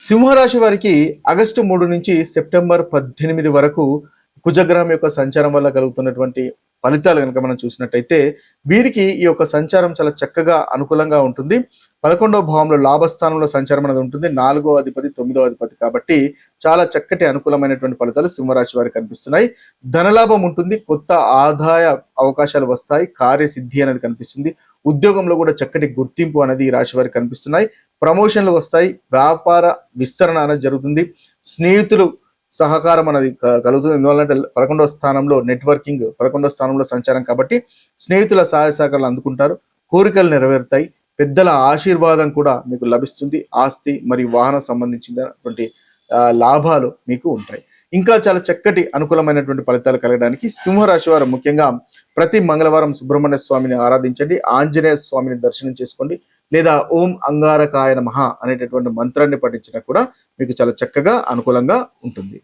సింహరాశి వారికి ఆగస్టు 3 నుంచి సెప్టెంబర్ 18 వరకు కుజగ్రహం యొక్క సంచారం వల్ల కలుగుతున్నటువంటి ఫలితాలు కనుక మనం చూసినట్టయితే వీరికి ఈ యొక్క సంచారం చాలా చక్కగా అనుకూలంగా ఉంటుంది. 11వ భావంలో లాభస్థానంలో సంచారం అనేది ఉంటుంది. 4వ అధిపతి 9వ అధిపతి కాబట్టి చాలా చక్కటి అనుకూలమైనటువంటి ఫలితాలు సింహరాశి వారికి కనిపిస్తున్నాయి. ధనలాభం ఉంటుంది, కొత్త ఆదాయ అవకాశాలు వస్తాయి, కార్యసిద్ధి అనేది కనిపిస్తుంది. ఉద్యోగంలో కూడా చక్కటి గుర్తింపు అనేది ఈ రాశి వారికి కనిపిస్తున్నాయి. ప్రమోషన్లు వస్తాయి, వ్యాపార విస్తరణ అనేది జరుగుతుంది, స్నేహితులు సహకారం అనేది కలుగుతుంది. ఎందువల్లంటే 11వ స్థానంలో నెట్వర్కింగ్, 11వ స్థానంలో సంచారం కాబట్టి స్నేహితుల సహాయ సహకారాలు అందుకుంటారు, కోరికలు నెరవేరుతాయి, పెద్దల ఆశీర్వాదం కూడా మీకు లభిస్తుంది. ఆస్తి మరియు వాహనం సంబంధించినటువంటి లాభాలు మీకు ఉంటాయి. ఇంకా చాలా చక్కటి అనుకూలమైనటువంటి ఫలితాలు కలగడానికి సింహరాశి వారు ముఖ్యంగా ప్రతి మంగళవారం సుబ్రహ్మణ్య స్వామిని ఆరాధించండి, ఆంజనేయ స్వామిని దర్శనం చేసుకోండి, లేదా ఓం అంగారకాయ నమః అనేటటువంటి మంత్రాన్ని పఠించినా కూడా మీకు చాలా చక్కగా అనుకూలంగా ఉంటుంది.